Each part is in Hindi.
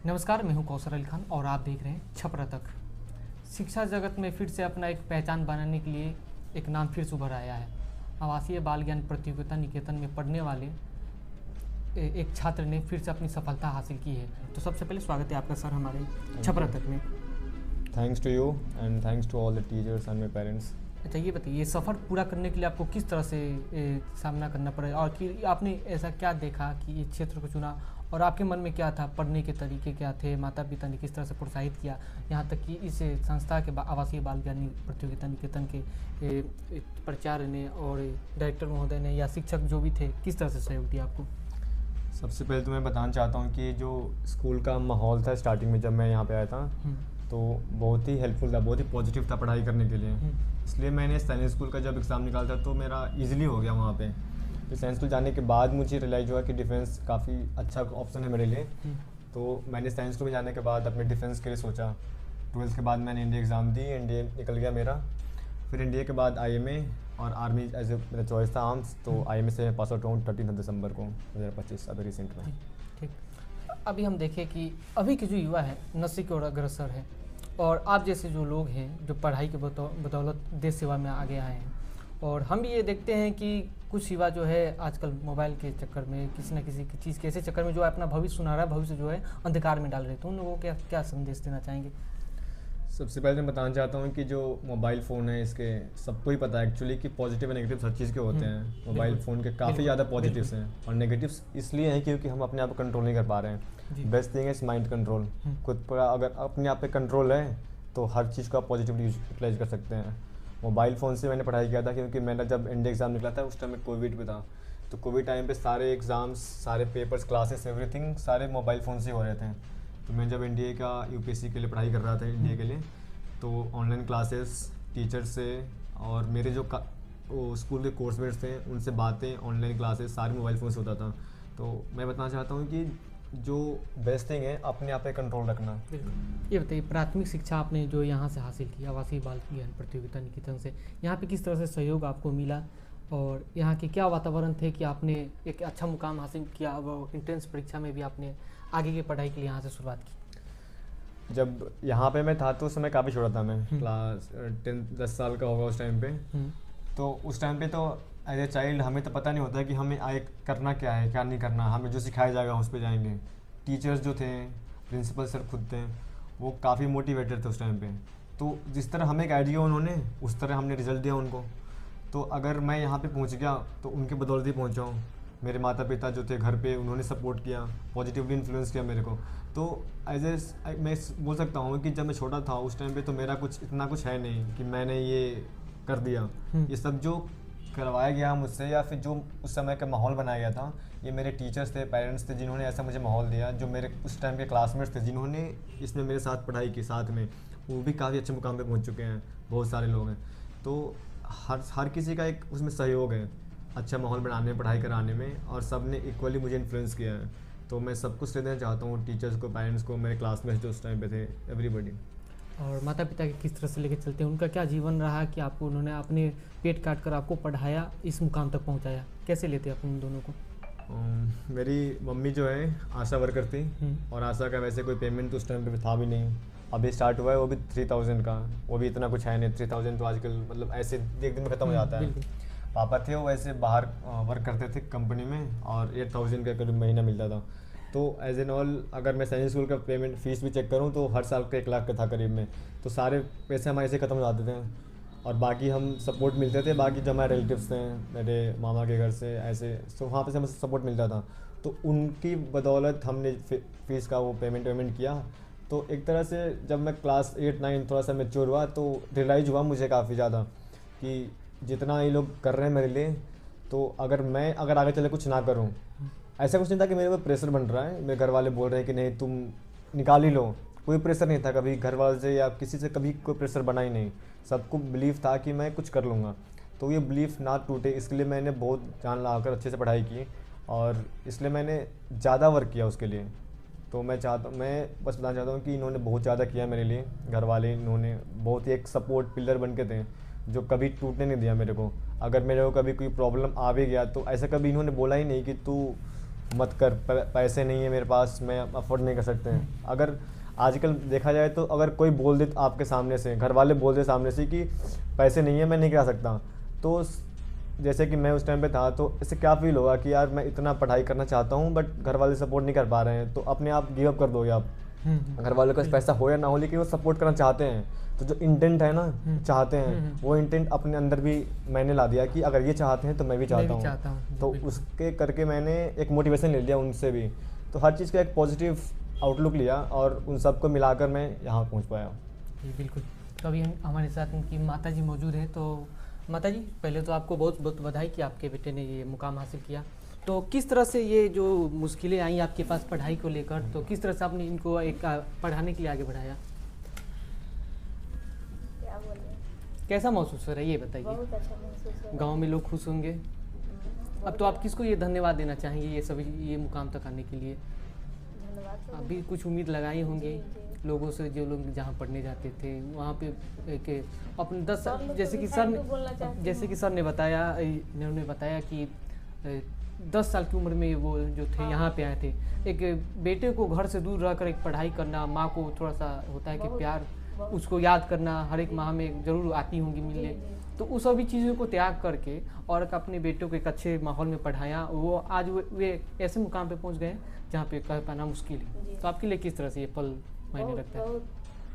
नमस्कार, मैं हूं कौसर अली खान और आप देख रहे हैं छपरा तक। शिक्षा जगत में फिर से अपना एक पहचान बनाने के लिए एक नाम फिर से उभर आया है। आवासीय बाल ज्ञान प्रतियोगिता निकेतन में पढ़ने वाले एक छात्र ने फिर से अपनी सफलता हासिल की है। तो सबसे पहले स्वागत है आपका सर हमारे छपरा तक में। Thanks to you and thanks to all the teachers and my parents. अच्छा, ये बताइए, सफ़र पूरा करने के लिए आपको किस तरह से सामना करना पड़ा और कि आपने ऐसा क्या देखा कि ये क्षेत्र को चुना और आपके मन में क्या था, पढ़ने के तरीके क्या थे, माता पिता ने किस तरह से प्रोत्साहित किया, यहाँ तक कि इस संस्था के आवासीय बाल ज्ञान प्रतियोगिता निकेतन के प्राचार्य ने और डायरेक्टर महोदय ने या शिक्षक जो भी थे किस तरह से सहयोग दिया आपको? सबसे पहले तो मैं बताना चाहता हूँ कि जो स्कूल का माहौल था स्टार्टिंग में जब मैं यहाँ पे आया था तो बहुत ही हेल्पफुल था, बहुत ही पॉजिटिव था पढ़ाई करने के लिए। इसलिए मैंने सैनिक स्कूल का जब एग्ज़ाम निकाला था तो मेरा इजीली हो गया वहाँ पे। तो सैनिक स्कूल जाने के बाद मुझे रियलाइज़ हुआ कि डिफेंस काफ़ी अच्छा ऑप्शन है मेरे लिए। तो मैंने सैनिक स्कूल में जाने के बाद अपने डिफेंस के लिए सोचा। 12th के बाद मैंने इंडिया एग्ज़ाम दी, इंडिया निकल गया मेरा। फिर इंडिया के बाद IMA और आर्मी एज ए मेरा चॉइस था आर्म्स। तो IMA से पास आउट हूँ 13 दिसंबर को 2025, अभी रिसेंट में। ठीक। अभी हम देखें कि अभी के जो युवा है नशे की ओर अग्रसर है और आप जैसे जो लोग हैं जो पढ़ाई के बदौलत देश सेवा में आगे आए हैं, और हम भी ये देखते हैं कि कुछ युवा जो है आजकल मोबाइल के चक्कर में किसी न किसी चीज़ के ऐसे चक्कर में जो है अपना भविष्य सुनहरा भविष्य जो है अंधकार में डाल रहे, तो उन लोगों को क्या संदेश देना चाहेंगे? सबसे पहले मैं बताना चाहता हूँ कि जो मोबाइल फ़ोन है इसके सबको ही पता है एक्चुअली कि पॉजिटिव और नेगेटिव हर चीज़ के होते हैं। मोबाइल फ़ोन के काफ़ी ज़्यादा पॉजिटिव्स हैं और नेगेटिव्स इसलिए हैं क्योंकि हम अपने आप को कंट्रोल नहीं कर पा रहे हैं। Best thing is mind control. खुद पर अगर अपने आप पे कंट्रोल है तो हर चीज़ को आप पॉजिटिवली यूटिलाइज कर सकते हैं। मोबाइल फ़ोन से मैंने पढ़ाई किया था क्योंकि मेरा जब इंडिया एग्ज़ाम निकला था उस टाइम में कोविड भी था। तो कोविड टाइम पे सारे एग्ज़ाम्स, सारे पेपर्स, क्लासेस, एवरीथिंग सारे मोबाइल फ़ोन से हो रहे थे। तो मैं जब इंडिया का UPSC के लिए पढ़ाई कर रहा था इंडिया के लिए, तो ऑनलाइन क्लासेस टीचर से और मेरे जो स्कूल के कोर्समेट्स थे उनसे बातें, ऑनलाइन क्लासेस सारे मोबाइल फ़ोन से होता था। तो मैं बताना चाहता हूँ कि जो बेस्ट थिंग है अपने आप पे कंट्रोल रखना। ये बताइए, प्राथमिक शिक्षा आपने जो यहाँ से हासिल की आवासीय बाल ज्ञान प्रतियोगिता निकेतन से, यहाँ पे किस तरह से सहयोग आपको मिला और यहाँ के क्या वातावरण थे कि आपने एक अच्छा मुकाम हासिल किया और एंट्रेंस परीक्षा में भी आपने आगे की पढ़ाई के लिए यहाँ से शुरुआत की? जब यहाँ पे मैं था तो उस समय काफ़ी छोटा था, मैं क्लास 10 साल का होगा उस टाइम पे। तो उस टाइम पे तो एज ए चाइल्ड हमें तो पता नहीं होता कि हमें आगे करना क्या है क्या नहीं करना, हमें जो सिखाया जाएगा उस पर जाएंगे। टीचर्स जो थे, प्रिंसिपल सर खुद थे, वो काफ़ी मोटिवेटेड थे उस टाइम पे। तो जिस तरह हमें गाइड किया उन्होंने उस तरह हमने रिजल्ट दिया उनको। तो अगर मैं यहाँ पे पहुँच गया तो उनके बदौलत ही पहुँचा हूँ। मेरे माता पिता जो थे घर पे उन्होंने सपोर्ट किया, पॉजिटिवली इन्फ्लुएंस किया मेरे को। तो एज ए मैं बोल सकता हूँ कि जब मैं छोटा था उस टाइम पे तो मेरा कुछ इतना कुछ है नहीं कि मैंने ये कर दिया। ये सब जो करवाया गया मुझसे या फिर जो उस समय का माहौल बनाया गया था, ये मेरे टीचर्स थे, पेरेंट्स थे जिन्होंने ऐसा मुझे माहौल दिया। जो मेरे उस टाइम के क्लासमेट्स थे जिन्होंने इसमें मेरे साथ पढ़ाई की साथ में, वो भी काफ़ी अच्छे मुकाम पे पहुंच चुके हैं, बहुत सारे लोग हैं। तो हर किसी का एक उसमें सहयोग है अच्छा माहौल बनाने में, पढ़ाई कराने में, और सब ने इक्वली मुझे इन्फ्लुएंस किया है। तो मैं सब कुछ देना चाहता हूँ टीचर्स को, पेरेंट्स को, मेरे क्लासमेट्स जो उस टाइम पे थे, एवरीबडी। और माता पिता के किस तरह से लेके चलते हैं, उनका क्या जीवन रहा कि आपको उन्होंने अपने पेट काट कर आपको पढ़ाया, इस मुकाम तक पहुंचाया, कैसे लेते आप उन दोनों को? मेरी मम्मी जो है आशा वर्कर थी और आशा का वैसे कोई पेमेंट तो उस टाइम पे था भी नहीं। अभी स्टार्ट हुआ है वो भी 3000 का, वो भी इतना कुछ है नहीं। 3000 तो आजकल मतलब ऐसे एक दिन में ख़त्म हो जाता है। पापा थे वो वैसे बाहर वर्क करते थे कंपनी में और 8000 का करीब महीना मिलता था। तो एज एन ऑल अगर मैं सैनिक स्कूल का पेमेंट फ़ीस भी चेक करूँ तो हर साल का 1 लाख का था करीब में। तो सारे पैसे हमारे ऐसे ख़त्म हो जाते थे और बाकी हम सपोर्ट मिलते थे। बाकी जो हमारे रिलेटिव्स थे मेरे मामा के घर से ऐसे, तो वहाँ पे से हमें सपोर्ट मिलता था। तो उनकी बदौलत हमने फ़ीस का वो पेमेंट किया। तो एक तरह से जब मैं क्लास 8-9 थोड़ा सा मैच्योर हुआ तो रियलाइज़ हुआ मुझे काफ़ी ज़्यादा कि जितना ये लोग कर रहे हैं मेरे लिए, तो अगर आगे चले कुछ ना करूँ, ऐसा कुछ नहीं था कि मेरे ऊपर प्रेशर बन रहा है, मेरे घर वाले बोल रहे हैं कि नहीं तुम निकाल ही लो, कोई प्रेशर नहीं था कभी घर वाले से या किसी से, कभी कोई प्रेशर बना ही नहीं। सबको बिलीव था कि मैं कुछ कर लूँगा। तो ये बिलीफ ना टूटे इसके लिए मैंने बहुत जान लगाकर अच्छे से पढ़ाई की और इसलिए मैंने ज़्यादा वर्क किया उसके लिए। तो मैं बस बताना चाहता हूँ कि इन्होंने बहुत ज़्यादा किया मेरे लिए, घर वाले इन्होंने बहुत ही एक सपोर्ट पिलर बन के थे जो कभी टूटने नहीं दिया मेरे को। अगर मेरे को कभी कोई प्रॉब्लम आ भी गया तो ऐसा कभी इन्होंने बोला ही नहीं कि तू मत कर, पैसे नहीं है मेरे पास, मैं अफोर्ड नहीं कर सकते हैं। अगर आजकल देखा जाए तो अगर कोई बोल दे आपके सामने से, घर वाले बोल दे सामने से कि पैसे नहीं है मैं नहीं करा सकता, तो जैसे कि मैं उस टाइम पे था, तो इससे क्या फील होगा कि यार मैं इतना पढ़ाई करना चाहता हूँ बट घर वाले सपोर्ट नहीं कर पा रहे हैं, तो अपने आप गिव अप कर दोगे आप। घर वालों के पास पैसा हो या ना हो, लेकिन वो सपोर्ट करना चाहते हैं, तो जो इंटेंट है ना चाहते हैं, वो इंटेंट अपने अंदर भी मैंने ला दिया कि अगर ये चाहते हैं तो मैं भी चाहता हूँ। तो उसके करके मैंने एक मोटिवेशन ले लिया उनसे भी, तो हर चीज़ का एक पॉजिटिव आउटलुक लिया और उन सबको मिलाकर मैं यहाँ पहुँच पाया। जी बिल्कुल। तो अभी हमारे साथ उनकी माता जी मौजूद हैं। तो माता जी, पहले तो आपको बहुत बहुत बधाई कि आपके बेटे ने ये मुकाम हासिल किया। तो किस तरह से ये जो मुश्किलें आई आपके पास पढ़ाई को लेकर, तो किस तरह से आपने इनको एक पढ़ाने के लिए आगे बढ़ाया? क्या बोले, कैसा महसूस हो रहा है ये बताइए? बहुत अच्छा महसूस हो रहा है। गाँव में लोग खुश होंगे। अब तो आप किसको ये धन्यवाद देना चाहेंगे ये सभी ये मुकाम तक आने के लिए? धन्यवाद तो अभी कुछ उम्मीद लगाई होंगी जी। लोगों से, जो लोग जहाँ पढ़ने जाते थे वहाँ पे एक अपने 10 सब लोग जैसे को कि भी सर thank you बोलना चाहते जैसे हैं। कि सर ने बताया, इन्होंने बताया कि 10 साल की उम्र में वो जो थे हाँ। यहाँ पे आए थे। एक बेटे को घर से दूर रहकर एक पढ़ाई करना, माँ को थोड़ा सा होता है कि बहुत- प्यार, बहुत। उसको याद करना, हर एक माह में ज़रूर आती होंगी मिलने। जी। तो उस सभी चीज़ों को त्याग करके और अपने बेटों को एक अच्छे माहौल में पढ़ाया, वो आज वे ऐसे मुकाम पे पहुँच गए हैं जहाँ पे कह पाना मुश्किल है। जी। तो आपके लिए किस तरह से ये पल मायने बहुत रखता है? बहुत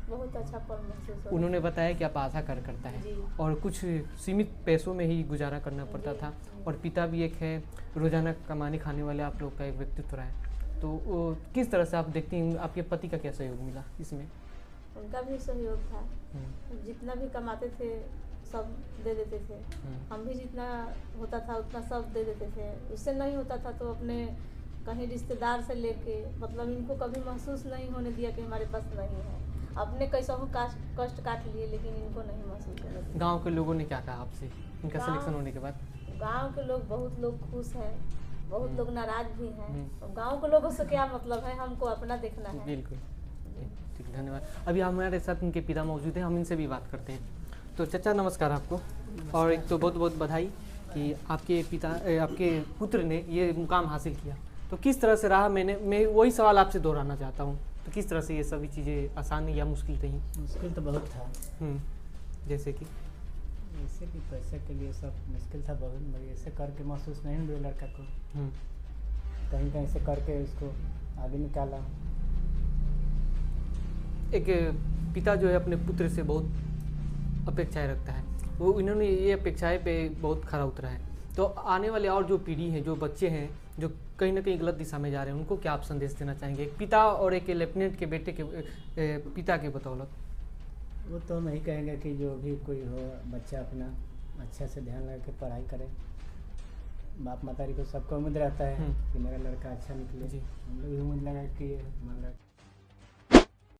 बहुत अच्छा पल महसूस हो रहा है। उन्होंने बताया कि आप आशा कार्यकर्ता है जी। और कुछ सीमित पैसों में ही गुजारा करना पड़ता जी, था, जी। और पिता भी एक है, रोजाना कमाने खाने वाले आप लोग का एक व्यक्तित्व रहा है। तो वो किस तरह से आप देखती हैं, आपके पति का क्या सहयोग मिला इसमें? उनका भी सहयोग था, हम्म, जितना भी कमाते थे सब दे देते थे। हम भी जितना होता था उतना सब दे देते थे। उससे नहीं होता था तो अपने कहीं रिश्तेदार से लेके, मतलब इनको कभी महसूस नहीं होने दिया कि हमारे पास नहीं है। अपने कैसा हो कष्ट काट लिए, लेकिन इनको नहीं महसूस होने दिया। गांव के लोगों ने क्या कहा आपसे इनका गाँव- सिलेक्शन होने के बाद? गांव के लोग, बहुत लोग खुश हैं, बहुत लोग नाराज भी हैं। हम्म। अब गांव के लोगों से क्या मतलब है, हमको अपना देखना है। बिल्कुल, ठीक, धन्यवाद। अभी हमारे साथ उनके पिता मौजूद हैं, हम इनसे भी बात करते हैं। तो चाचा नमस्कार आपको, और एक तो बहुत बहुत बधाई कि आपके पिता आपके पुत्र ने ये मुकाम हासिल किया। तो किस तरह से रहा, मैं वही सवाल आपसे दोहराना चाहता हूँ, तो किस तरह से ये सभी चीज़ें आसान या मुश्किल रही? मुश्किल तो बहुत था, जैसे कि जैसे कि पैसे के लिए सब मुश्किल था बहुत, मगर ऐसे करके महसूस नहीं हुआ लड़का को, हम्म, कहीं कहीं से करके उसको आगे निकाला। एक पिता जो है अपने पुत्र से बहुत अपेक्षाएं रखता है, वो इन्होंने ये अपेक्षाएं पे बहुत खरा उतरा है। तो आने वाले और जो पीढ़ी है, जो बच्चे हैं जो कहीं ना कहीं गलत दिशा में जा रहे हैं, उनको क्या आप संदेश देना चाहेंगे, एक पिता और एक लेफ्टिनेंट के बेटे के पिता के बतौलत? वो तो हम यही कहेंगे कि जो भी कोई हो बच्चा अपना अच्छा से ध्यान लगा के पढ़ाई करे। बाप मातारी को सबको उम्मीद रहता है कि मेरा लड़का अच्छा निकले। जी। हम लोग भी उम्मीद लगा कि हमारा